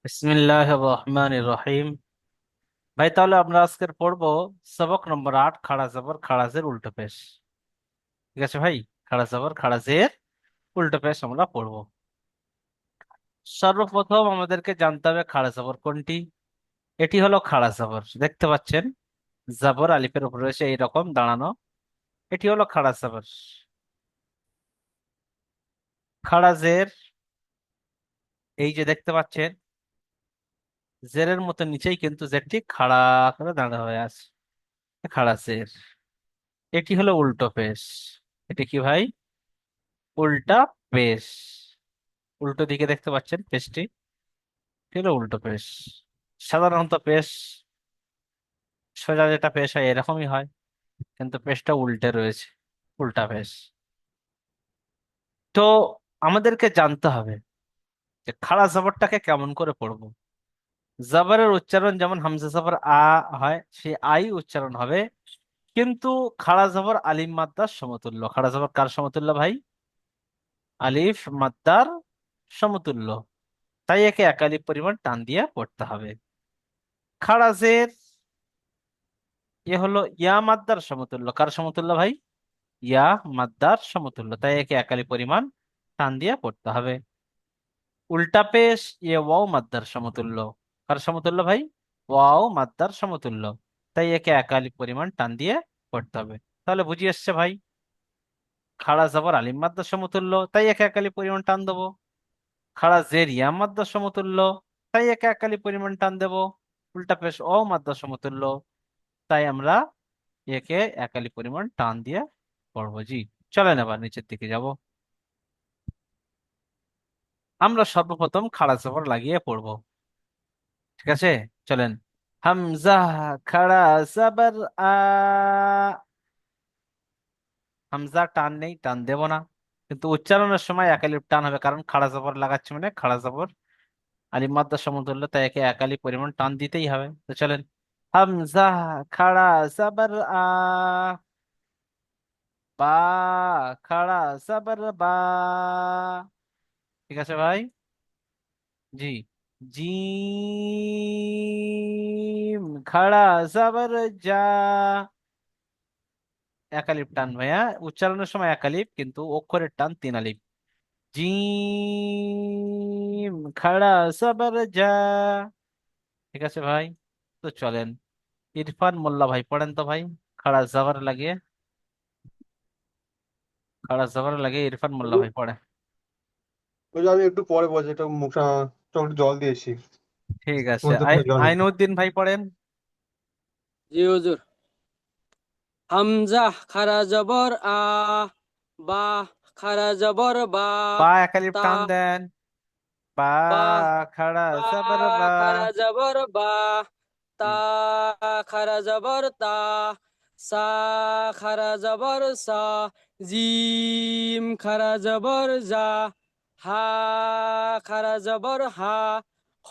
বিসমিল্লাহির রহমানির রহিম। ভাই, তাহলে আমরা আজকের পড়বো সবক নম্বর 8, খাড়া জবর খাড়াজের উল্টো পেশ। ঠিক আছে ভাই? খাড়া জবর খাড়াজের উল্টো পেশ আমরা পড়বো। সর্বপ্রথম আমাদেরকে জানতে হবে খাড়া জবর কোনটি। এটি হলো খাড়া জবর, দেখতে পাচ্ছেন জবর আলিফের উপরে রয়েছে এইরকম দাঁড়ানো। এটি হলো খাড়া জবর। খাড়া জের, এই যে দেখতে পাচ্ছেন জেরের মতো নিচেই কিন্তু জেরটি খাড়া করে দাঁড়া হয়ে আছে, খাড়া জের। এটি হলো উল্টো পেশ। এটি কি ভাই? উল্টা পেশ। উল্টো দিকে দেখতে পাচ্ছেন পেশটি, এটি হলো উল্টো পেশ। সাধারণত পেশ সোজা যেটা পেশ হয় এরকমই হয়, কিন্তু পেশটা উল্টে রয়েছে, উল্টা পেশ। তো আমাদেরকে জানতে হবে যে খাড়া জবরটাকে কেমন করে পড়বো। জবরের উচ্চারণ যেমন হামজা জবর আ হয়, সেই আই উচ্চারণ হবে, কিন্তু খাড়া জবর আলিফ মাদ্দার সমতুল্য। খাড়া জবর কার সমতুল্য ভাই? আলিফ মাদ্দার সমতুল্য। তাই একে একালিপ পরিমাণ টান দিয়ে পড়তে হবে। খাড়া জের, এ হলো ইয়া মাদ্দার সমতুল্য। কার সমতুল্য ভাই? ইয়া মাদ্দার সমতুল্য, তাই একে একালি পরিমাণ টান দিয়ে পড়তে হবে। উল্টা পেশ ইয়ে ওয়াও মাদ্দার সমতুল্য। কার সমতুল্য ভাই? ওয়াও মাদ্দার সমতুল্য, তাই একে একালি পরিমাণ টান দিয়ে পড়তে হবে। তাহলে বুঝিয়ে এসছে ভাই? খাড়া জবর আলিম মাদ্দার সমতুল্য, তাই একে একালি পরিমাণ টান দেবো। খাড়া জের ইয়া মাদ্দার সমতুল্য, তাই একে একালি পরিমাণ টান দেবো। উল্টা পেশ ও মাদ্দার সমতুল্য, তাই আমরা একে একালি পরিমাণ টান দিয়ে পড়বো। জি, চলেন আবার নিচের দিকে যাব। আমরা সর্বপ্রথম খাড়া জবর লাগিয়ে পড়বো। ঠিক আছে, চলেন। হামজা খাড়া জবর আ। হামজা টান নেই, টান দেব না, কিন্তু উচ্চারণের সময় একালিপ টান হবে, কারণ খাড়া জবর লাগাচ্ছি মানে খাড়া জবর আলিফ মাদ্দার সমতুল্য, তাই একে একালি পরিমাণ টান দিতেই হবে। তো চলেন। হামজা খাড়া জবর আ। বা খাড়া জবর বা। ঠিক আছে ভাই? জি। জিম খাড়া জবর যা। একালিপ টান ভাইয়া, উচ্চারণের সময় একালিপ, কিন্তু অক্ষরের টান তিন আলিপ। জিম খাড়া জবর যা। ঠিক আছে ভাই? তো চলেন, ইরফান মোল্লা ভাই পড়েন তো ভাই। খাড়া জবর লাগিয়ে, খাড়া জবর লাগিয়ে ইরফান মোল্লা ওই ভাই পড়ে। যে আমি একটু পরে বলছি, এটা মুখটা চোখ একটু জল দিয়েছি। ঠিক আছে, তোমার তো কোনো জল নেই। আইনউদ্দিন ভাই পড়েন। জি হুজুর। হামজা খারা জবর আ, বা খারা জবর বা, বা একালিপ তা টান দেন। বা বা, খাড়া বা জবর বা। খারা জবর বা, তা হুম, খারা জবর তা, সা খারা জবর সা, জিম খারা জবর জা, হা খারা জবর হা, খ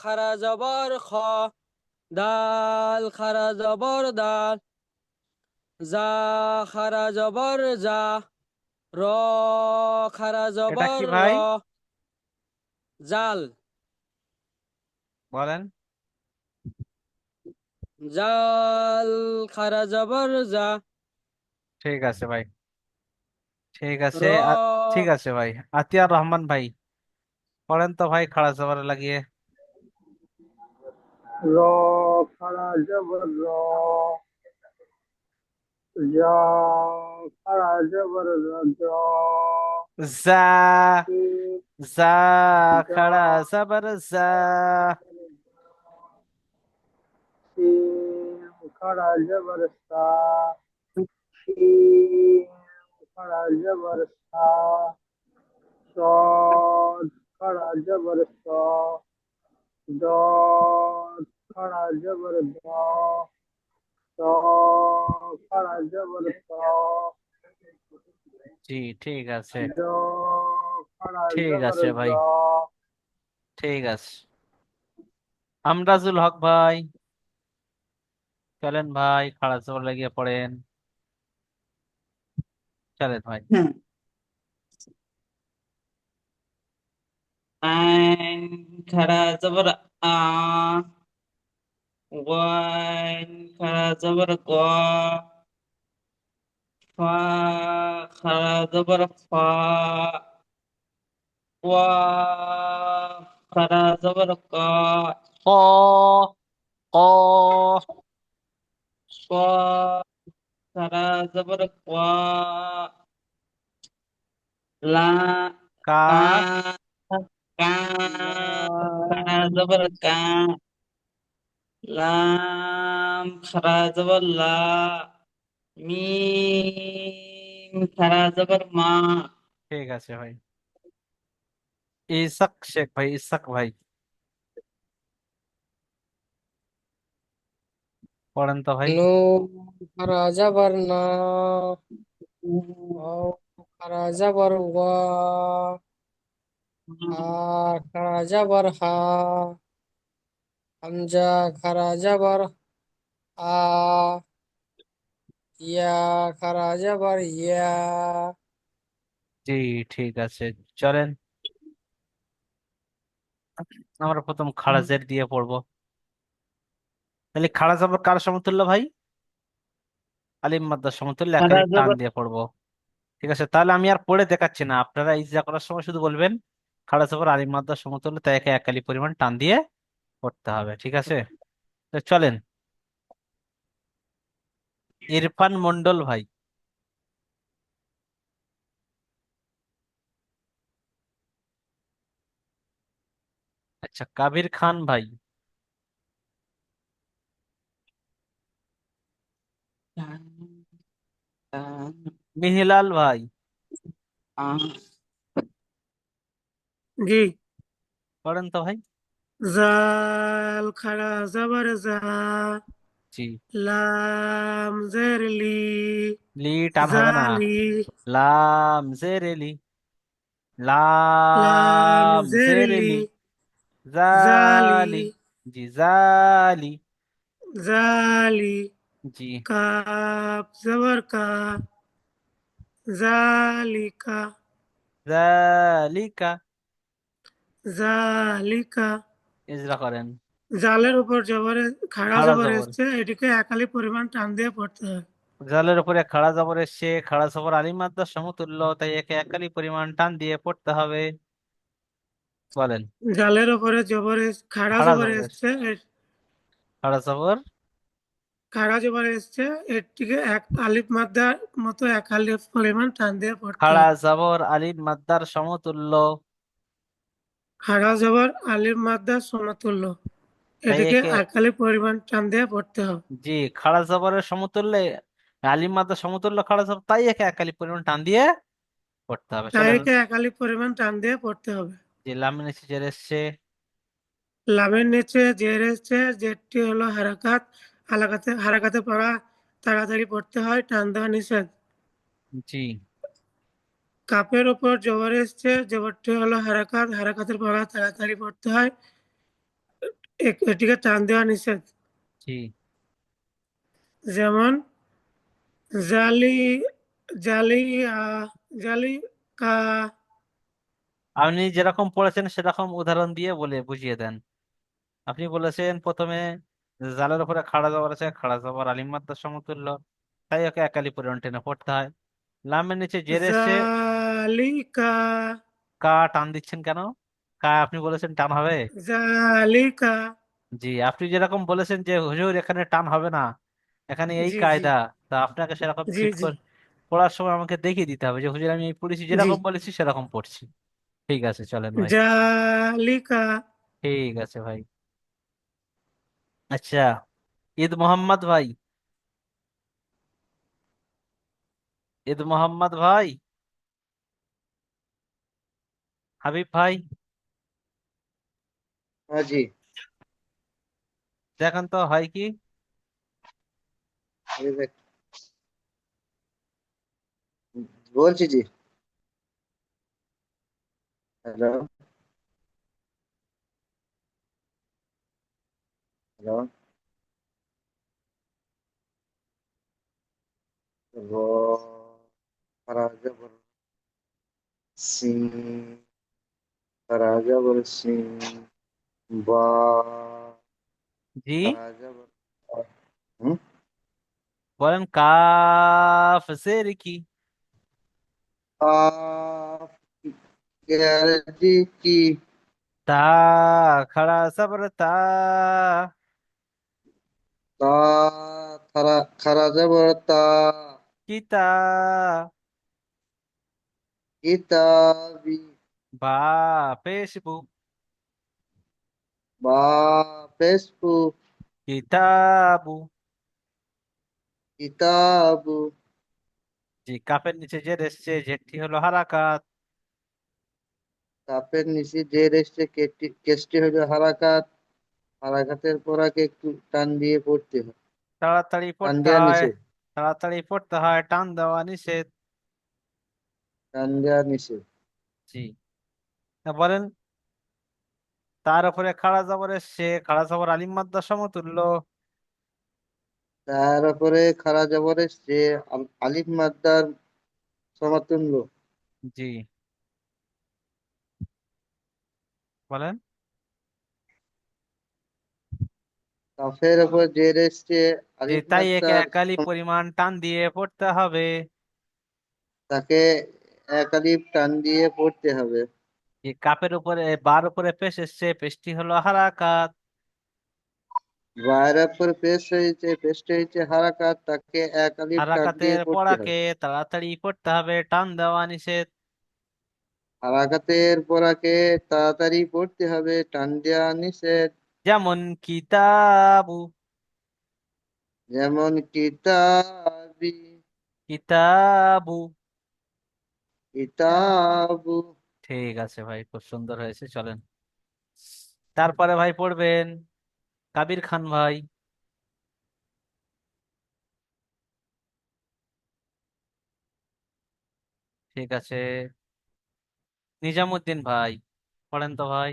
খারা জবর খ, দাল খারা জবর দাল, জা খারা জবর জা, র খারা এটা কি জবর র, ভাই? জাল বলেন। জাল খারা জবর জা, ঠিক আছে ভাই, ঠিক আছে। র ঠিক আছে ভাই। আতিয়ার রহমান ভাই পড়েন তো ভাই, খাড়া জবর লাগিয়ে। র খাড়া জবর র, জ খাড়া জবর র, জ জা। শিম জা জা খাড়া জবর জা। শিম খাড়া জবর সা, শিম খাড়া জবর সা, صاد خڑا جبر سا، داد خڑا جبر دا، سا خڑا جبر سا، জি, ঠিক আছে, جا خڑا ঠিক جبر আছে ভাই, جا، ঠিক আছে। আমরাজুল হক ভাই চলেন ভাই, খাড়া জবর লাগিয়ে পড়েন। চলেন ভাই। খারা জবর আ ওয়াইন খারা জবর গ ফা খারা জবর ফা ওয়া খারা জবর ক ক ক ক খারা জবর ক লা কা কা কা খারা লাম জবর কা লাম খারা জবর লা মিম খারা জবর মা ঠিক আছে ভাই। ইসাক শেখ ভাই, ইসাক ভাই পড়েন তো ভাই। নুন খারা জবর না ওয়াও খারা জবর ওয়া হা খারা জবর হা হামজা খারা জবর আ ইয়া খারা জবর ইয়া জি ঠিক আছে, চলেন আমরা প্রথম খারাজের দিয়ে পড়বো। তাহলে খারাজ আবার কার সমতুল্য ভাই? আলিম মাদ্রার সমতুল্য, খারা একালিপ টান জবর দিয়ে পড়বো। ঠিক আছে, তাহলে আমি আর পড়ে দেখাচ্ছি না, আপনারা ইজা করার সময় শুধু বলবেন খারাজ আবার আলিম মাদ্রার সমতুল্য, তাই একে একালি পরিমাণ টান দিয়ে পড়তে হবে। ঠিক আছে, তো চলেন। ইরফান মন্ডল ভাই। আচ্ছা, কাবির খান ভাই। মিহিলাল ভাই। জি পড়েন তো ভাই। জাল খারা জবর জা জি। লাম জের লি লি টান হবে না। জালি লাম জেরেলি, লাম লাম জের লি জেরেলি, জালি জালি। জি জালি। জালি জি কাপ জবর কা জালিকা জালিকা। জালিকা ইজরা করেন। জালের উপর জবরে খাড়া খাড়া জবর জবর, এসছে এটিকে একালি পরিমাণ টান দিয়ে পড়তে হয় জালের উপরে খাড়া জবর এসছে, খাড়া জবর আলিফ মাদ্দার সমতুল্য, তাই একে একালি পরিমাণ টান দিয়ে পড়তে হবে। বলেন। জালের উপরে খাড়া খাড়া জবর জবর এসছে, এসছে খাড়া জবর। খাড়া জবর এসছে এটিকে এক আলিফ মাদ্দার মতো এক আলিফ পরিমাণ টান দিয়ে পড়তে খাড়া হয় জবর আলিফ মাদ্দার সমতুল্য, খাড়া জবর আলিফ মাদ্দার সমতুল্য তাই এটিকে একে। এক আলিফ পরিমাণ টান দিয়ে পড়তে হবে জি, খাড়া জবরের সমতুল্য আলিফ মাদ্দার সমতুল্য খাড়া জবর, তাই একে একালি পরিমাণ টান দিয়ে পড়তে হবে। তাই চলেন। একে এক আলিফ পরিমাণ টান দিয়ে পড়তে হবে যে লাম নিচে জের এসছে। লামের নিচে জের এসছে জেরটি হলো হারাকাত হারাকাতে পড়া তাড়াতাড়ি পড়তে হয় টান দেওয়া নিষেধ জি কাপের উপর জবর এসছে জবরটি হলো হারাকাত হারাকাতের পড়া তাড়াতাড়ি পড়তে হয় এটিকে টান দেওয়া নিষেধ জি। যেমন জালি জালি জালি কা আপনি যেরকম পড়েছেন সেরকম উদাহরণ দিয়ে বলে বুঝিয়ে দেন। আপনি বলেছেন প্রথমে জালের উপরে খাড়া জবর আছে, খাড়া জবর আলিফ মাদ্দার সমতুল্য, তাই ওকে একালি পরিমাণ টেনে পড়তে হয়। লামের নিচে জের এসছে, জালিকা কা টান দিচ্ছেন কেন? কা আপনি বলেছেন টান হবে। জালিকা জি, আপনি যেরকম বলেছেন যে হুজুর এখানে টান হবে না, এখানে এই জি জি কায়দা, তা আপনাকে সেরকম জি ফিট জি করে পড়ার সময় আমাকে দেখিয়ে দিতে হবে যে হুজুর আমি এই পড়েছি, জি যেরকম বলেছি সেরকম পড়ছি। ঠিক আছে, চলেন ভাই। জালিকা ঠিক আছে ভাই। আচ্ছা, ঈদ মোহাম্মদ ভাই। ঈদ মোহাম্মদ ভাই, হাবিব ভাই, हाँ जी। দেখেন তো হয় কি। ये देख বলছি জি। হ্যালো হ্যালো র ফারাজ সিন ফারাজ জবর সিন, বা জি, খারা জবর হুম, বলেন কাফ জের কি? কাফ গ্যারেন্টি কি, তা খাড়া জবর তা, তা খারা জবর তা, কিতা, কিতাবি, বা পেশবু, বা ফেসবুক, কিতাবু। কিতাবু, জি, কাফের নিচে জের এসছে, জেরটি হলো হারাকাত। কাপের নিচে যে রেস্টে কেসটি হলো হারাকাত, হারাকাতের পর আগে একটু টান দিয়ে পড়তে হয়, তাড়াতাড়ি টান পড়তে দেওয়া হয়, নিষেধ, তাড়াতাড়ি পড়তে হয়, টান দেওয়া নিষেধ। টান দেওয়া নিষেধ। জি, বলেন তার উপরে খাড়া জবর এসছে, খাড়া জবর আলিম মাদ্দা সমতুল্য। তার উপরে খারা জবরের যে আলিফ মাদ্দার সমতুল্য। জি, বলেন। কাফের উপর যে রেস্টে জি, আলিফ তাই একে মাদ্দার একালি পরিমাণ টান দিয়ে পড়তে হবে। তাকে এক আলিফ টান দিয়ে পড়তে হবে। যে কাপের উপরে বার উপরে পেশ এসছে, পেশটি হলো হারাকাত। বাইরের উপর পেস্ট হয়েছে হারাকাত, তাকে এক আলিফ টান দিয়ে হারাকাতের পড়তে পড়াকে হবে। তাড়াতাড়ি পড়তে হবে, টান দেওয়া নিষেধ। হারাকাতের পরাকে তাড়াতাড়ি পড়তে হবে, টান দেওয়া নিষেধ। যেমন কিতাবু, যেমন কিতাবি, কিতাবু। কিতাবু। ঠিক আছে ভাই, খুব সুন্দর হয়েছে, চলেন। তারপরে ভাই পড়বেন কাবির খান ভাই। ঠিক আছে, নিজামুদ্দিন ভাই পড়েন তো ভাই।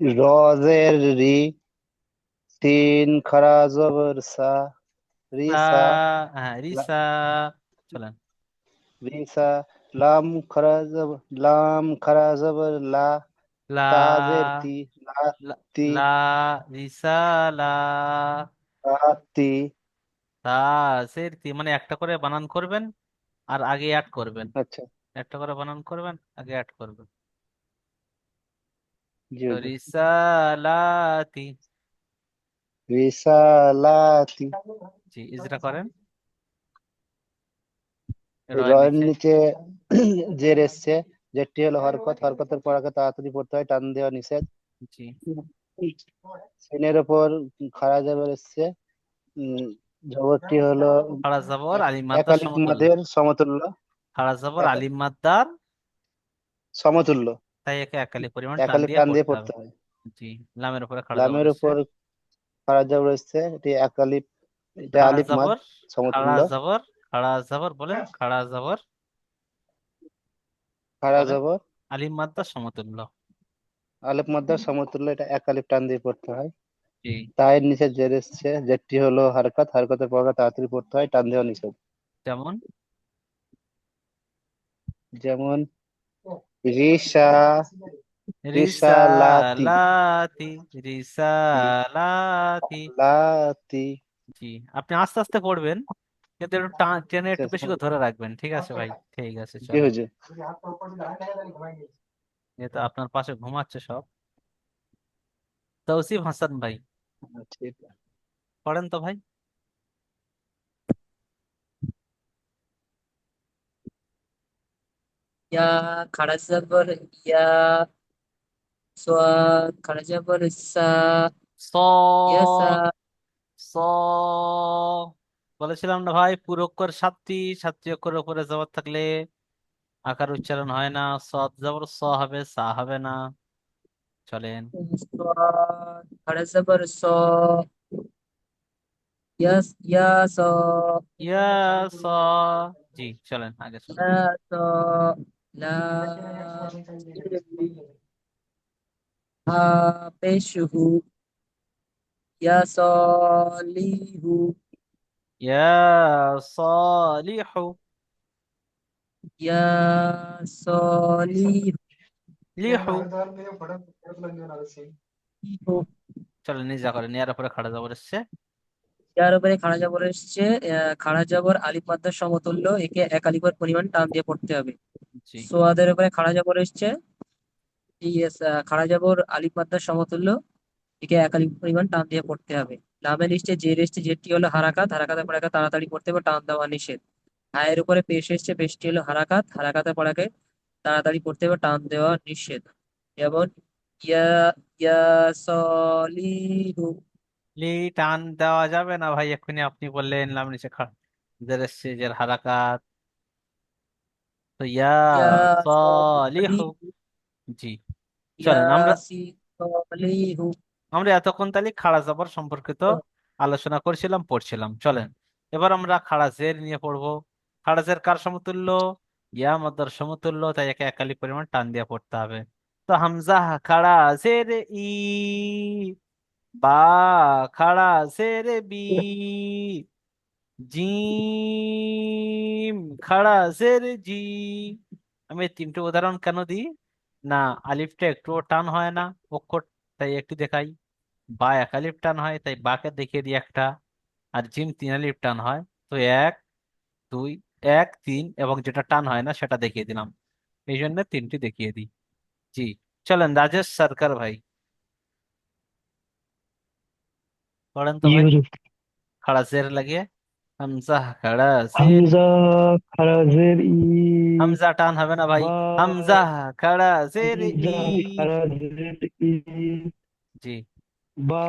রজের রি, তিন খরা জবর সা, তা, রিসা, হ্যাঁ রিসা, চলেন। রিসা, লাম খরা জবর, লাম খরা জবর লা, লা, তাজের তি, লা, লা, তি, লা, রিসালা। তি। তা সের তি, মানে একটা করে বানান করবেন আর আগে অ্যাড করবেন। আচ্ছা, একটা করে বানান করবেন, আগে অ্যাড করবেন। জি তো হুজুর। রিসালাতি। রিসালাতি। জি, ইজরা করেন রয়ের রয়ের নিচে। নিচে জের এসছে, জেরটি হলো হরকত, হরকতের পর আগে তাড়াতাড়ি পড়তে হয়, টান দেওয়া নিষেধ। জি, সিনের ওপর খাড়া জবর এসছে, উম, জবরটি হলো খাড়া জবর এক আলিম এক মাদ্দার আলিফ সমতুল্য। মাদের সমতুল্য, খাড়া জবর এক আলিম মাদ্দার, সমতুল্য, তাই একে একালি পরিমাণ এক টান আলিফ দিয়ে টান দিয়ে পড়তে হবে। পড়তে হয়। জি, লামের উপরে খাড়া জবর লামের এসছে। উপর খাড়া জবর এসছে, এটি এক আলিফ, এটা খাড়া আলিফ মাদ জবর, খাড়া সমতুল্য। জবর, খাড়া জবর, বলেন খাড়া জবর, খাড়া বলেন জবর আলিম মাদ্দার সমতুল্য। আলিফ মাদ্দার সমতুল্য, এটা এক আলিফ টান দিয়ে পড়তে হয়। জি, তায়ের নিচে জের এসছে, জেরটি হলো হারকাত, হারকাতের পর আগে তাড়াতাড়ি পড়তে হয়, টান দেওয়া নিষেধ। যেমন যেমন রিসা, রিসালাতি, রিসালাতি, রিসালাতি। রিসালাতি। জি, আপনি আস্তে আস্তে পড়বেন, কিন্তু একটু টেনে একটু বেশি করে ধরে রাখবেন, ঠিক আছে ভাই? ঠিক আছে, জি চলেন। হুজুর। যেহেতু আপনার পাশে ঘুমাচ্ছে সব। তৌসিফ হাসান ভাই ঠিক। পড়েন তো ভাই। ইয়া খাড়া জবর ইয়া, সোয়াদ খাড়া জবর সা, ইয়াসা। সদ, স, বলেছিলাম না ভাই, পুরো অক্ষর সাতটি, সাতটি অক্ষরের উপরে জবর থাকলে আকার উচ্চারণ হয় না, সদ জবর স হবে, সা হবে না। চলেন। সোয়াদ খাড়া জবর স, ইয়া স, ইয়া, স। জি, চলেন আগে চলেন। লা স, লাম হা পেশহু, ইয়া সলিহু, ইয়া সলিহু। ইয়া সলিহু। লিহু। চলো নিজা করে নিয়ার উপরে খাড়া জবর এসছে। ইয়ার উপরে খাড়া জবর এসছে, খাড়া জবর আলিফ মাদ্দার সমতুল্য, একে এক আলিফের পরিমাণ টান দিয়ে পড়তে হবে। জি। সোয়াদের উপরে খাড়া জবর এসছে, খাড়া জবর আলিফ মাদ্দার সমতুল্য, একে এক আলিফ পরিমাণ টান দিয়ে পড়তে হবে। লামের এসছে, জের এসছে, জেরটি হলো হারাকাত, হারাকাতের পড়াকে তাড়াতাড়ি পড়তে হবে, টান দেওয়া নিষেধ। হায়ের উপরে পেশ এসছে, পেশটি হলো হারাকাত, হারাকাতের পড়াকে তাড়াতাড়ি পড়তে হবে, টান দেওয়া নিষেধ। যেমন ইয়া ইয়া সলিহু। লি টান দেওয়া যাবে না ভাই, এক্ষুনি আপনি বললেন লাম নিচে খাড়া জের এসছে, জের হারাকাত। তো ইয়া ইয়া সলিহু। সলিহু। জি। চলেন আমরা ইয়াসি সলিহু। আমরা এতক্ষণ তাহলে খাড়া জবর সম্পর্কিত আলোচনা করছিলাম, পড়ছিলাম। চলেন এবার আমরা খাড়া জের নিয়ে পড়বো। খাড়া জের কার সমতুল্য? ইয়া মাদ্দার সমতুল্য, তাই একে একালি পরিমাণ টান দিয়ে পড়তে হবে। তো হামজা খাড়া জের ই, বা খাড়া জের বি, জিম খাড়া জের জি। আমি এই তিনটে উদাহরণ কেন দিই না, আলিফটা একটুও টান হয় না অক্ষর, তাই একটু দেখাই। বা এক আলিফ টান হয়, তাই বাকে দেখিয়ে দিই একটা। আর জিম তিন আলিফ টান হয়, তো এক, দুই, এক, তিন, এবং যেটা টান হয় না সেটা দেখিয়ে দিলাম। এই জন্য তিনটি দেখিয়ে দিই। জি। চলেন রাজেশ সরকার ভাই, পড়েন তো জি ভাই। হুজুর। খাড়া জের লাগিয়ে হামজা খাড়া জের। হামজা খারাজের ই, হামজা টান হবে না ভাই। বা হামজা খাড়া জের ই। হামজা খারাজের ই, জি। বা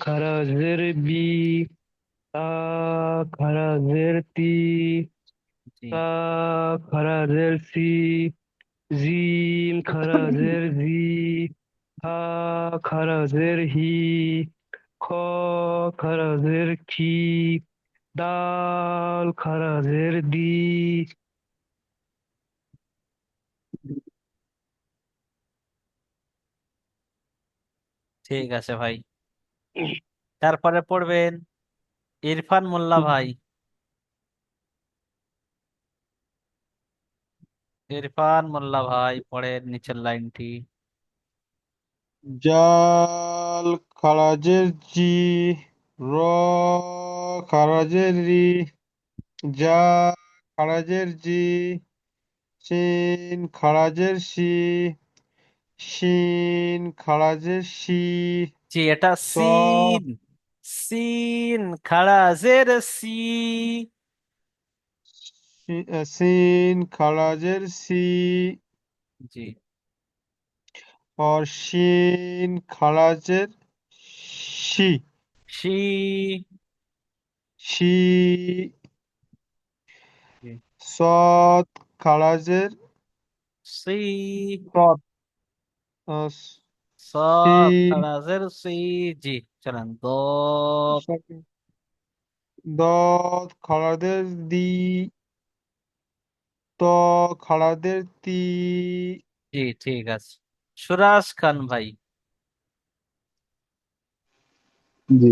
খারাজের বি, তা খারাজের তি, জি। তা খারাজের সি, জিম খারাজের জি, হা খারাজের হি, খ খারাজের খি, দাল খারাজের দি। ঠিক আছে ভাই। তারপরে পড়বেন ইরফান মোল্লা ভাই। ইরফান মোল্লা ভাই পড়েন নিচের লাইনটি। জাল খারাজের জি, র খারাজের রি, যা খারাজের জি, সিন খারাজের সি, শিন খারাজের সি, জি, এটা স সিন। সিন খাড়া জের সি। সিন খারাজের সি, জি। और শিন খারাজের শি, শি। শি, জি। সৎ খারাজের সি। সৎ, সি, সৎ খাড়া জের সি। জি। চলেন দত। দত খারাজের দি, ত খারাজের তি, জি ঠিক আছে। সুরাজ খান ভাই। জি।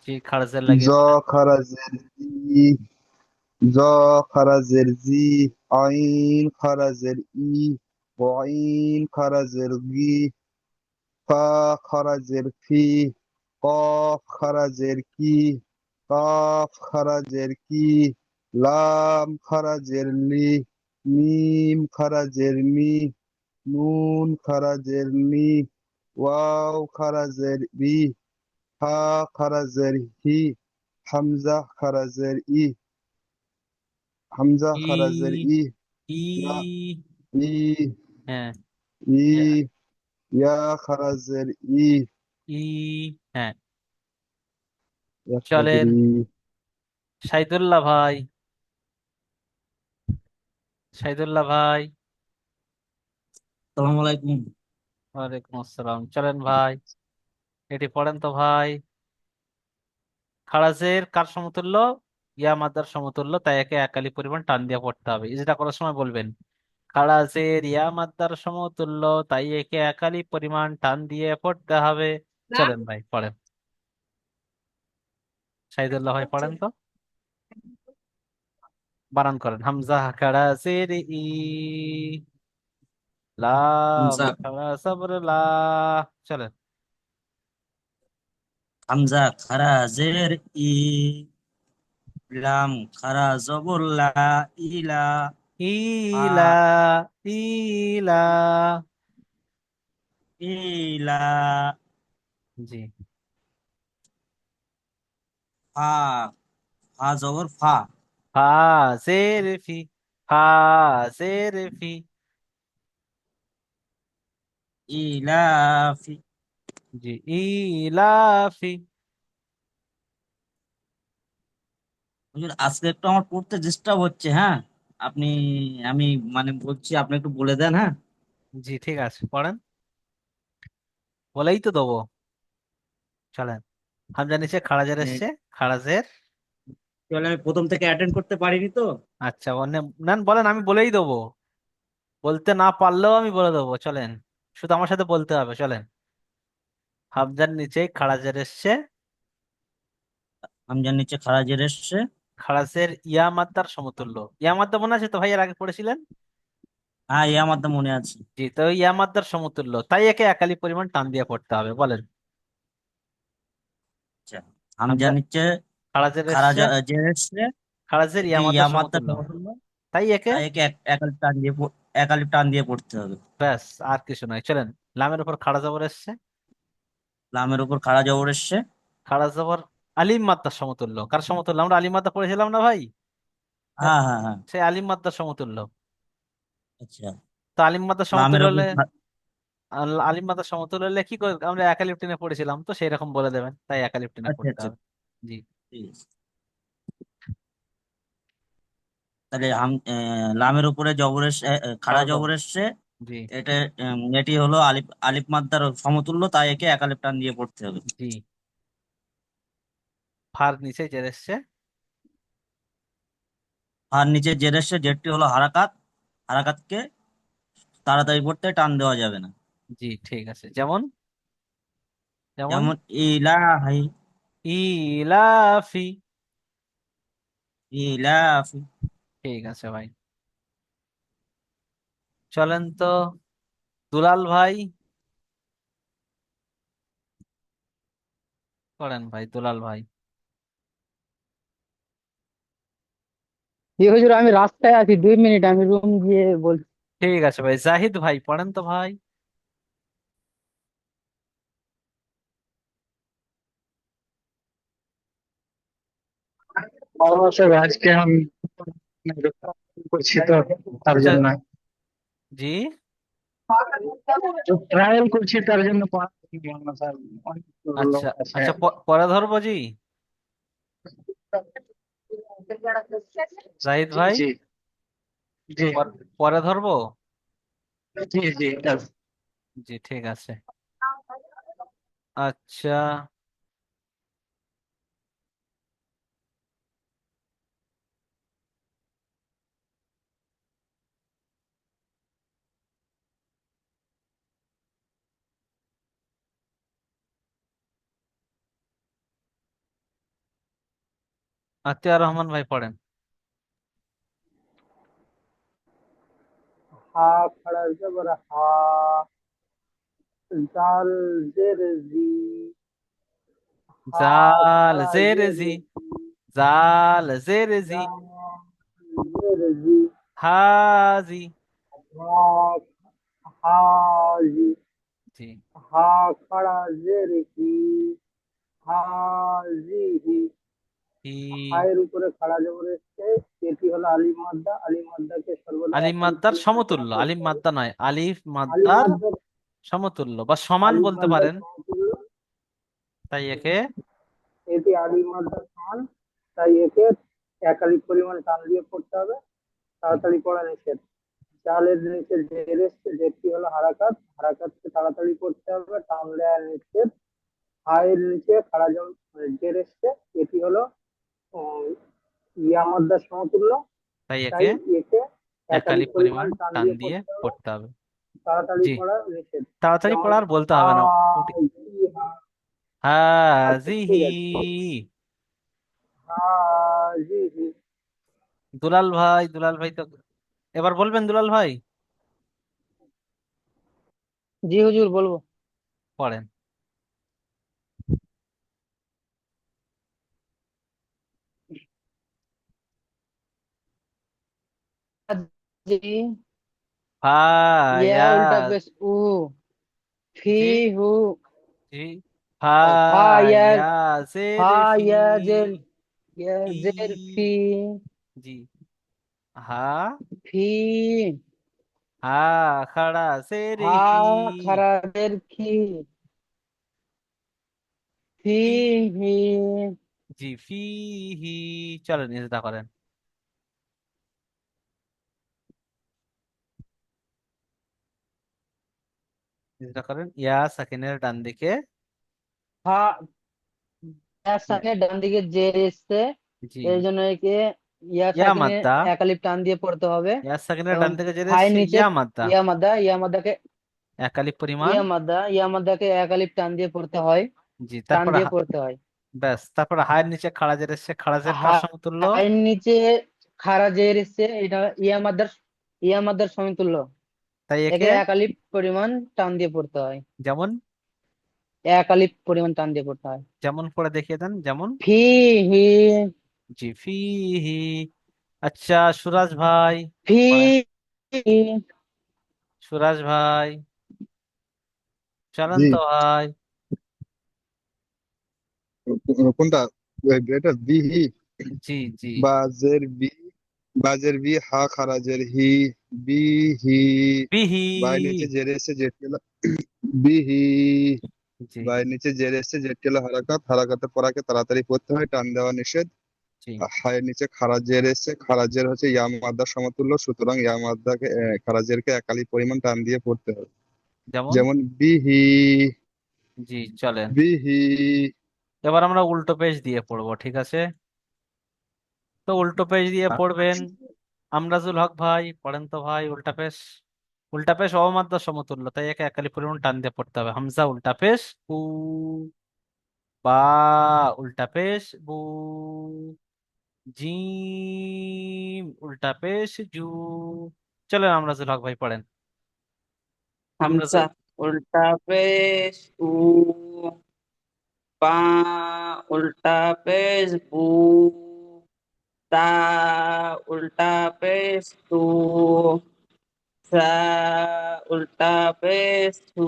জি, খাড়া জের লাগিয়ে জ পড়েন। খারাজের জি, জ খারাজের জি, আইন খারাজের ই, ওয়াইন খারাজের গি, ফা খারাজের ফি, কফ খারাজের কি, কাফ খারাজের কি, লাম খারাজের লি, মিম খারাজের মি, নুন খারাজের নি, ওয়াও খারাজের রি, হা খারাজের হি, হামজা খারাজের ই, হামজা খারাজের ই। ই, ই। ইয়া ই, হ্যাঁ। ই, ইয়া। ইয়া খারাজের ই, ই। হ্যাঁ। ইয়া খারাজের চলেন ই। সাইদুল্লাহ ভাই। সাইদুল্লাহ ভাই। আসসালামু আলাইকুম। ওয়ালাইকুম আসসালাম। চলেন ভাই এটি পড়েন তো ভাই। খারাজের কার সমতুল্য? ইয়া মাদ্দার সমতুল্য, তাই একে একালি পরিমাণ টান দিয়ে পড়তে হবে। যেটা করার সময় বলবেন খারাজের ইয়া মাদ্দার সমতুল্য, তাই একে একালি পরিমাণ টান দিয়ে পড়তে হবে। চলেন ভাই পড়েন। সাইদুল্লাহ ভাই পড়েন তো। বানান করেন। হামজা খাড়া জের ই, লাম হামজা খাড়া সবর লা। চলেন। হামজা খারা জের ই, লাম খারা জবর লা, ইলা, ফা, ইলা, ইলা। ইলা, জি। ফা, ফা জবর ফা, ফা জের ফি, ফা জের ফি। ইলাফি। জি, ইলাফি। হুজুর আজকে একটু আমার পড়তে ডিস্টার্ব হচ্ছে, হ্যাঁ। আপনি, আমি মানে বলছি, আপনি একটু বলে দেন, হ্যাঁ। জি, ঠিক আছে, পড়েন। বলেই তো দেবো। চলেন। হামজা নিচে খাড়াজের এ, এসছে। খাড়াজের। তাহলে আমি প্রথম থেকে অ্যাটেন্ড করতে পারিনি তো। আচ্ছা, নেন, বলেন, আমি বলেই দেবো। বলতে না পারলেও আমি বলে দেবো, চলেন। শুধু আমার সাথে বলতে হবে, চলেন। হামজার নিচে খাড়াজের এসছে। হামজার নিচে খারা জের এসছে। খাড়াজের ইয়া মাদ্দার সমতুল্য। ইয়া মাদ্দা মনে আছে তো ভাই, এর আগে পড়েছিলেন। হ্যাঁ, এই আমার তো মনে আছে। জি, তো ইয়া মাদ্দার সমতুল্য, তাই একে একালি পরিমাণ টান দিয়ে পড়তে হবে, বলেন। আচ্ছা, হামজার হামজা নিচে খাড়াজের খারা এসছে। জের এসছে, খাড়াজের ইয়া এটি মাদ্দার ইয়ামাত্রা সমতুল্য, সমতুল্য। তাই একে। তাই একে একালিপ টান দিয়ে একালিপ টান দিয়ে পড়তে হবে। ব্যাস, আর কিছু নয়, চলেন। লামের উপর খাড়া জবর এসছে। লামের উপর খাড়া জবর এসছে। খাড়া জবর আলিম মাদ্দার সমতুল্য। কার সমতুল্য? আমরা আলিম মাদ্দা পড়েছিলাম না ভাই? হ্যাঁ, হ্যাঁ, হ্যাঁ, হ্যাঁ। সেই আলিম মাদ্দার সমতুল্য। আচ্ছা, তো আলিম মাদ্দার লামের সমতুল্য উপর হলে, আলিম মাদ্দার সমতুল্য হলে কি করে? আমরা একালিফ টেনে পড়েছিলাম তো, সেই রকম বলে দেবেন, তাই একালিফ টেনে আচ্ছা, পড়তে আচ্ছা, হবে। জি। ঠিক আছে। তাহলে লামের উপরে জবর এসে, খাড়া খাড়া জবর। জবর এসছে। জি। এটা, এটি হলো আলিফ আলিফ মাদ্দার সমতুল্য, তাই একে একালিপ টান দিয়ে পড়তে হবে। জি। ফার নিচে জের এসছে। আর নিচে জের এসছে, জেরটি হলো হারাকাত। হারাকাতকে তাড়াতাড়ি পড়তে টান দেওয়া যাবে না। জি, ঠিক আছে। যেমন, যেমন যেমন ইলাহি, ইলাফি। ইলাফি। ঠিক আছে ভাই। চলেন তো। দুলাল ভাই, করেন ভাই, দুলাল ভাই। জি হুজুর, আমি রাস্তায় আছি, 2 মিনিট, আমি রুম গিয়ে বলছি। ঠিক আছে ভাই। জাহিদ ভাই, পড়েন তো ভাই। অবশ্যই আজকে আমি করছি তো, তার আচ্ছা। জন্য জি। ট্রায়াল করছি, তার জন্য পড়া না স্যার, অনেক লোক আচ্ছা, আছে। আচ্ছা, পরে ধরবো জি। জাহিদ জি ভাই, জি জি পরে ধরবো। জি জি জি, ঠিক আছে। আচ্ছা। আতিয়ার রহমান ভাই, পড়েন। হা খাড়া জবর হা, জাল জের জি, হা জাল খাড়া জের জের জি। জি, জাল জের জি। জাল জের জি, হাজি। হা হাজি, জি। হা খাড়া জের হি, হাজিহি। হি। হায়ের উপরে খাড়া জবর এসছে, এটি হলো আলিফ মাদ্দা। আলিফ মাদ্দাকে সর্বদা আলিফ একালিফ মাদ্দার পরিমাণে টান সমতুল্য, দিয়ে আলিফ পড়তে হবে। মাদ্দা নয়, আলিফ আলিফ মাদ্দার মাদ্দার সমতুল্য বা সমান আলিফ বলতে মাদ্দার পারেন, সমতুল্য, তাই একে। এটি আলিফ মাদ্দার সমান, তাই একে একালিফ পরিমাণে টান দিয়ে পড়তে হবে। তাড়াতাড়ি পড়া নিষেধ। জালের নিচে জের এসছে, জেরটি হলো হারাকাত। হারাকাতকে তাড়াতাড়ি পড়তে হবে, টান দেওয়া নিষেধ। হায়ের নিচে খাড়া জের এসছে, এটি হলো উম, ইয়া মাদ্দার সমতুল্য, তাই তাই একে একে একালি একালিক পরিমাণ পরিমাণ টান টান দিয়ে দিয়ে পড়তে হবে। পড়তে হবে। তাড়াতাড়ি জি। পড়া নিষেধ। তাড়াতাড়ি যেমন পড়া আর বলতে হা হবে না। জি হা। আচ্ছা, হাজিহি। ঠিক আছে। হা জি হি। দুলাল ভাই তো এবার বলবেন দুলাল ভাই, জি হুজুর বলবো। পড়েন। জি, ফা ইয়া ইয়া উল্টা পেশ উ, ফি জি হু, জি ফা ফা ইয়া, ইয়া ফা জের ফি ইয়া জের, ইয়া ফি জের ফি, জি হা ফি, হা খাড়া সের হা হি খারাজের খি, ফি ফি হি, জি ফি হি। চলেন ইজদা করেন। ইজদা করেন, ইয়া সাকিনের ডান দিকে হা, ইয়ার ইয়া- সামনে ডান দিকে জের এসছে, জি এর জন্য একে ইয়া ইয়া সাকিনে মাদ্দা, একালিপ টান দিয়ে পড়তে হবে। ইয়া সাকিনের এবং ডান দিকে যেটা ফাইয়ের এসছে নিচে ইয়া মাদ্দা, ইয়া মাদা, ইয়া মাদাকে, এক আলিফ পরিমাণ। ইয়া মাদাকে একালিপ টান দিয়ে পড়তে হয়, জি টান তারপরে দিয়ে পড়তে হয়। ব্যাস, তারপরে হায়ের নিচে খাড়াজের এসছে, খাড়াজের কার সমতুল্য? হাইয়ের নিচে খাড়া জের এসছে, এটা ইয়া মাদার সমতুল্য। তাই একে একে একালিপ পরিমাণ টান দিয়ে পড়তে হয়, যেমন, একালিপ পরিমাণ টান দিয়ে পড়তে হয়। যেমন পড়ে দেখিয়ে দেন, যেমন। ফি হি, জি ফি হি। আচ্ছা সুরাজ ভাই ফি পড়েন। হি, সুরাজ ভাই চলেন জি, তো ভাই। কোনটা? এটা বিহি, জি জি বাজের বি, বাজের বি, হা খারাজের হি, বিহি। বিহি বাই নিচে জের এসে যেটি হলো বিহি। জি বাই নিচে জের এসে যেটি হলো হারাকাত, হারাকাতের পরাকে তাড়াতাড়ি পড়তে হয়, টান দেওয়া নিষেধ। জি হায়ের নিচে খারাজের এসে, খারাজের হচ্ছে ইয়া মাদ্দার সমতুল্য, সুতরাং ইয়া মাদ্দাকে খারাজেরকে একালি পরিমাণ টান দিয়ে পড়তে হবে। যেমন। যেমন বিহি, জি চলেন, বিহি। এবার আমরা উল্টো পেজ দিয়ে পড়বো, ঠিক আছে? তো উল্টো পেজ দিয়ে পড়বেন আমরাজুল হক ভাই, পড়েন তো ভাই উল্টা পেশ। উল্টা পেশ অমাদ্য সমতুল্য, তাই একে একালি পরিমাণ টান দিয়ে পড়তে হবে। হামজা উল্টা পেশ উ, বা উল্টা পেশ বু, জিম উল্টা পেশ জু। চলেন আমরাজুল হক ভাই পড়েন। হামজা আমরাজুল উল্টা পেশ উ, বা উল্টা পেশ বু, তা উল্টা পেশ তু, সা উল্টা পেশ থু,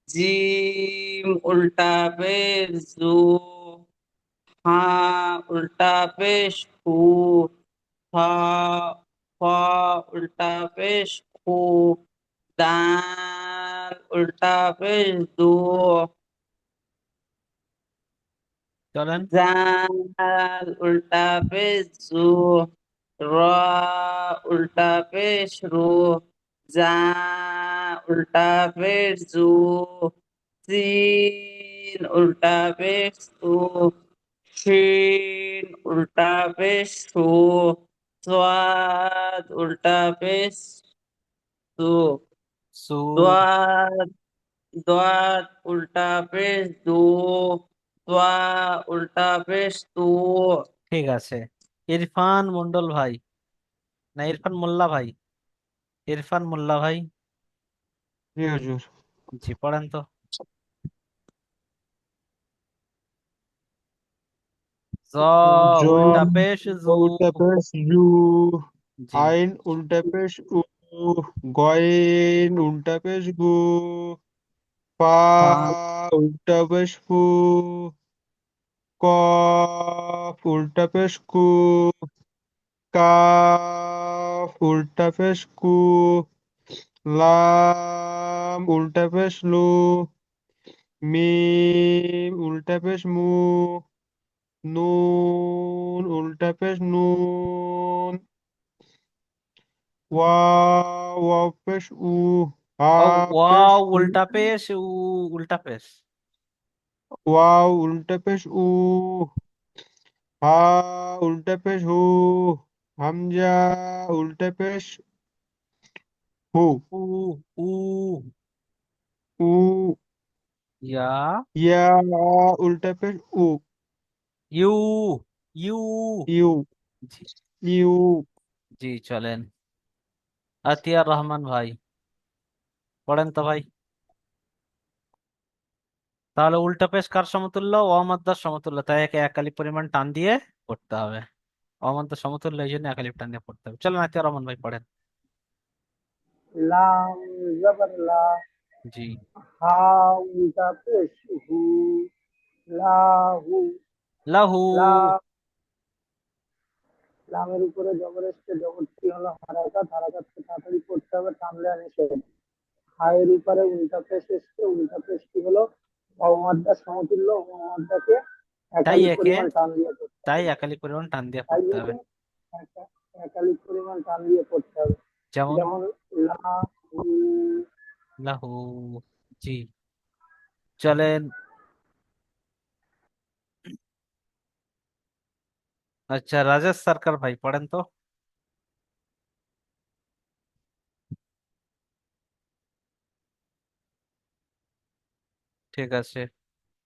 জিম উল্টা পেশ জু, হা উল্টা পেশ হু, ফা ফা উল্টা পেশ খু, দাল উল্টা পেশ দু, চলেন। জাল উল্টা পেশ জু, র উল্টা পেশ রু, জা উল্টা পেশ জু, সিন উল্টা পেশ সু, শিন উল্টা পেশ সু, সোয়াদ উল্টা পেশ সু, সু দোয়াদ দোয়াদ উল্টা পেশ দু, তোয়া উল্টা পেশ তু। ঠিক আছে। ইরফান মন্ডল ভাই, না ইরফান মোল্লা ভাই, ইরফান মোল্লা ভাই, জি হুজুর। জি পড়েন তো। জ জ উল্টা পেশ জু। উল্টা পেশ জু, জি আইন উল্টা পেশ উ, গয়েন উল্টা পেশ গু, পা উল্টা পেশ ফু, কফ উল্টা পেশ কু, কাফ উল্টা পেশ কু, লাম উল্টা পেশ লু, মিম উল্টা পেশ মু, নুন উল্টা পেশ নুন, ওয়াও ওয়াও পেশ উ, হা পেশ ওয়াও হু, উল্টা পেশ উ, উল্টা পেশ। ওয়াও উল্টা পেশ উ, হা উল্টা পেশ হু, হামজা উল্টা পেশ হু, উ উ উ, ইয়া ইয়া উল্টা পেশ উ, ইউ ইউ। ইউ জি। ইউ জি চলেন, আতিয়ার রহমান ভাই পড়েন তো ভাই। তাহলে উল্টা পেশ কার সমতুল্য? অমাদ্দার সমতুল্য, তাই একে এক আলিফ পরিমাণ টান দিয়ে পড়তে হবে। অমাদ্দার সমতুল্য, এই জন্য এক আলিফ টান দিয়ে পড়তে হবে। চলেন আতিয়ার রহমান ভাই পড়েন। লাম জবর লা, জি। হা উল্টা পেশ হু, লাহু। লাহু। লা, লামের উপরে জবর এসছে, জবরটি হলো হারাকাত, হারাকাতকে তাড়াতাড়ি করতে হবে, টান দেওয়া নিষেধ। হায়ের উপরে উল্টা পেশ এসছে, উল্টা পেশটি হলো অমাদ্দা সমতুল্য, অমাদ্দাকে তাই একালি একে, পরিমাণ টান দিয়ে করতে তাই হবে। এক আলিফ পরিমাণ টান দিয়ে তাই পড়তে হবে। একে একালি পরিমাণ টান দিয়ে করতে হবে। যেমন যেমন লা হু। লাহু। জি চলেন। আচ্ছা রাজেশ সরকার ভাই পড়েন তো। ঠিক আছে,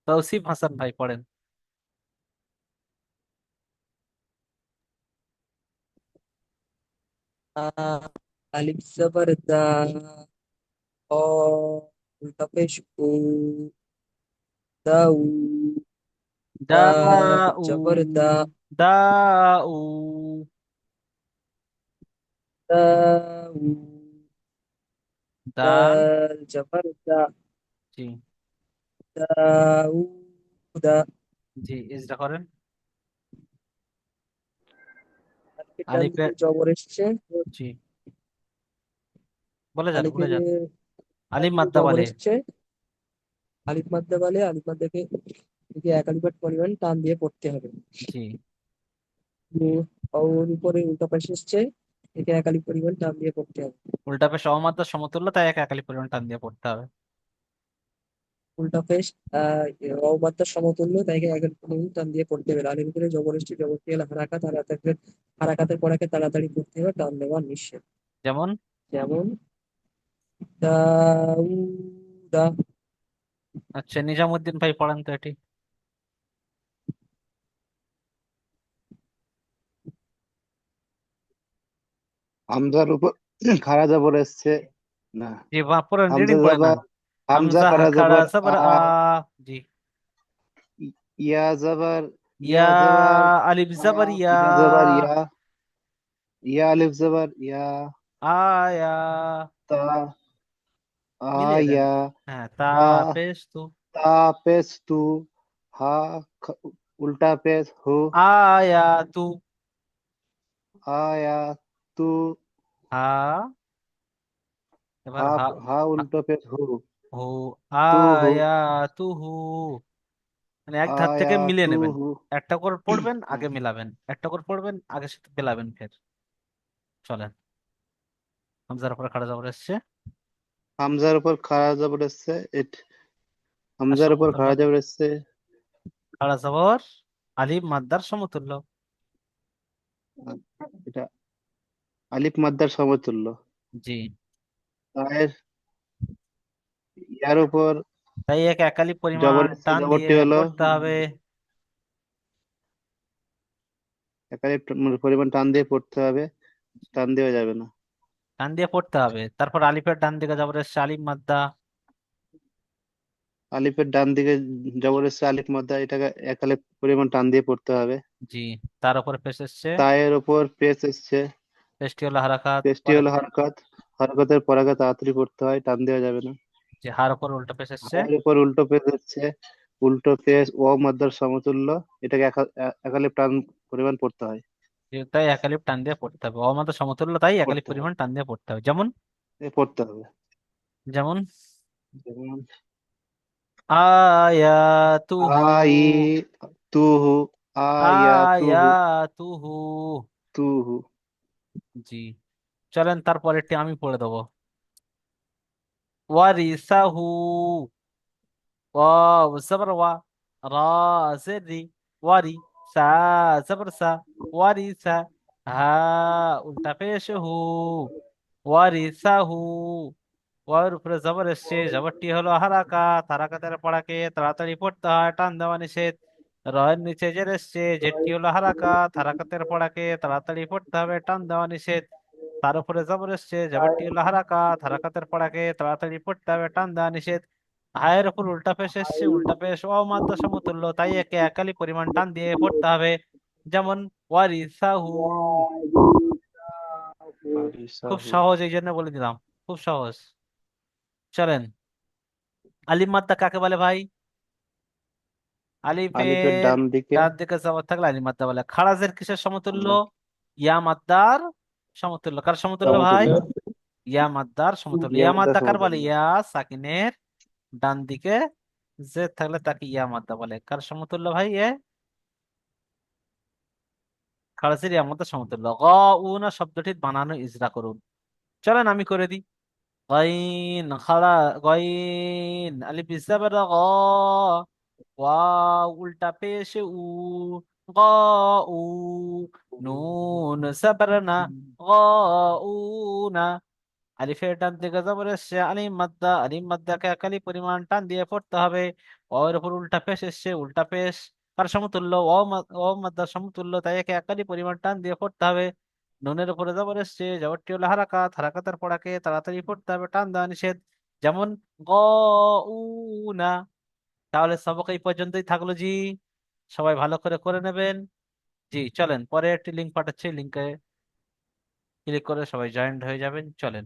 তৌসিফ হাসান ভাই পড়েন। আলিফ জবর দা, অ উল্টা পেশ উ, দাউ, দাল দাউ। জবর দা, দাউ। দাউ, দাল। দাল জবর দা, জি। দাউদা। জি ইজরা করেন। আলিফের ডান আলিফে। দিকে জবর এসছে, জি বলে যান বলে আলিফের যান। ডান আলিফ দিকে মাদ্দা জবর বলে। এসছে, আলিফ মাদ্দা বলে, আলিফ মাদ্দাকে দিকে এক আলিফের পরিমাণ টান দিয়ে পড়তে হবে। জি। ওর উপরে উল্টা পাশে এসছে, একে এক আলিফ পরিমাণ টান দিয়ে পড়তে হবে। উল্টা পেশ অমাদ্দার সমতুল্য, তাই এক একালি পরিমাণ টান দিয়ে পড়তে হবে। উল্টা পেশ অবাধ্যার সমতুল্য, তাই একে এক আলিফ পরিমাণ টান দিয়ে পড়তে হবে। আলিফ উপরে জবর এসছে, জবরটি হলো হারাকাত, হারাকাতের পড়াকে তাড়াতাড়ি পড়তে হবে, টান দেওয়া নিষেধ। যেমন যেমন দাউদা। আচ্ছা নিজামুদ্দিন ভাই পড়েন তো এটি। হামজার উপর খাড়া জবর এসছে, না, জি পড়েন, রিডিং হামজা করে নেন। জবর, হামজা হামজা খাড়া খাড়া জবর জবর আ, জি। ইয়া জবর, ইয়া। ইয়া জবর আলিফ আ, জবর ইয়া। ইয়া জবর ইয়া, ইয়া আলিফ জবর ইয়া, আয়া। তা, মিলিয়ে দেন। আয়া, হ্যাঁ তা হা, পেশ তু। তা পেশ তু, হা, খ- উল্টা পেশ হু, আয়া তু। আয়া তু, হা। এবার হা, হা। হা উল্টো পেশ হু, হু। তু হু, আয়া তু হু। মানে এক ধার থেকে আয়া মিলিয়ে তু নেবেন। হু। একটা করে পড়বেন হ্যাঁ, আগে মিলাবেন, একটা করে পড়বেন আগে সাথে মিলাবেন ফের। চলেন, হামজার উপরে খাড়া জবর এসছে, হামজার উপর খাড়া জবর এসছে, আর হামজার উপর সমতুল্য। খাড়া জবর এসছে, খাড়া জবর আলিফ মাদ্দার সমতুল্য। আর এটা আলিফ মাদ্দার সমতুল্য। জি। তাই ইয়ার উপর তাই এক একালি জবর পরিমাণ এসছে, টান দিয়ে জবরটি হলো পড়তে হবে। একালি পরিমাণ টান দিয়ে পড়তে হবে, টান দেওয়া যাবে না। টান দিয়ে পড়তে হবে, তারপর আলিফের ডান দিকে জবর এসছে আলিফ মাদ্দা। আলিফের ডান দিকে জবর এসছে, আলিফ মাদ্দা, এটাকে একালি পরিমাণ টান দিয়ে পড়তে হবে। জি। তার উপরে পেশ এসছে, তায়ের উপর পেশ এসছে, পেশটি হলো হারাকাত পেশটি পরে। হলো হরকত, হরকতের পর আগে তাড়াতাড়ি পড়তে হয়, টান দেওয়া যাবে না। যে হার উপর উল্টো পেশ এসছে, হায়ের উপর উল্টো পেশ হচ্ছে, উল্টো পেশ ও মাদ্দার সমতুল্য, এটাকে একালি টান পরিমাণ পড়তে হয়, তাই একালিপ টান দিয়ে পড়তে হবে। আমাদের সমতুল্য, তাই একালিপ পড়তে হবে, পরিমাণ টান দিয়ে পড়তে হবে। যেমন পড়তে হবে। যেমন যেমন আয়াতুহু। আই তুহু, আয়া তুহু, আয়াতুহু। তুহু, জি চলেন, তারপরেরটি আমি পড়ে দেবো। ওয়ারিসাহু। واو زبر وا، را زر রি, ওয়ারি। সা জবর সা, ওয়ারিসা। হা উল্টা পেশ হু, ওয়ারিসাহু। ওয়ার উপরে জবর এসছে, জবরটি হলো হারাকাত, হারাকাতের পড়াকে তাড়াতাড়ি পড়তে হয়, টান দেওয়া নিষেধ। রয়ের নিচে জের এসছে, জেরটি হলো হারাকাত, হারাকাতের পড়াকে তাড়াতাড়ি পড়তে হবে, টান দেওয়া নিষেধ। তার উপরে জবর এসছে, জবরটি হলো হারাকাত, হারাকাতের পড়াকে তাড়াতাড়ি পড়তে হবে, টান দেওয়া নিষেধ। হায়ের উপর উল্টা পেশ এসছে, উল্টা পেশ ও মাদ্দা সমতুল্য, তাই একে একালি পরিমাণ টান দিয়ে পড়তে হবে। যেমন ওয়ারিসাহু। খুব আরিসাহু। সহজ, এই জন্য বলে দিলাম, খুব সহজ। চলেন, আলিফ মাদ্দা কাকে বলে ভাই? আলিফের আলিফের ডান দিকে ডান দিকে জবর থাকলে আলিফ মাদ্দা বলে। খারাজের কিসের সমতুল্য? ইয়া মাদ্দার সমতুল্য। কার সমতুল্য ভাই? সমতুল্য, ইয়া মাদ্দার সমতুল্য। ইয়া ইয়া মাদ্দা মাদ্দা কার বলে? সমতুল্য। ইয়া সাকিনের ডান দিকে যে থাকলে তাকে ইয়া মাদ্দা বলে। কার সমতুল্য ভাই? এ খারাজের ইয়া মাদ্দা সমতুল্য। গ উনা শব্দটির বানানো ইজরা করুন। চলেন আমি করে দিই। গাইন খাড়া, গাইন আলিফ বিজাবার গ, ওয়াও উল্টা পেশ উ, গ উ, নুন সাবর না, গ উ না। আলিফের ডান দিকে জবর এসছে, আলিম মাদ্দা, আলিম মাদ্দাকে একালি পরিমাণ টান দিয়ে পড়তে হবে। ওর উপর উল্টা পেশ এসছে, উল্টা পেশ কার সমতুল্য? ও মাদ্দার সমতুল্য, তাই একে একালি পরিমাণ টান দিয়ে পড়তে হবে। নুনের উপরে জবর এসছে, জবরটি হলো হারাকাত, হারাকাতের পড়াকে তাড়াতাড়ি পড়তে হবে, টান দেওয়া নিষেধ। যেমন গ উ না। তাহলে সবক এই পর্যন্তই থাকলো জি। সবাই ভালো করে করে নেবেন। জি চলেন, পরে একটি লিঙ্ক পাঠাচ্ছি, লিঙ্কে ক্লিক করে সবাই জয়েন্ট হয়ে যাবেন। চলেন।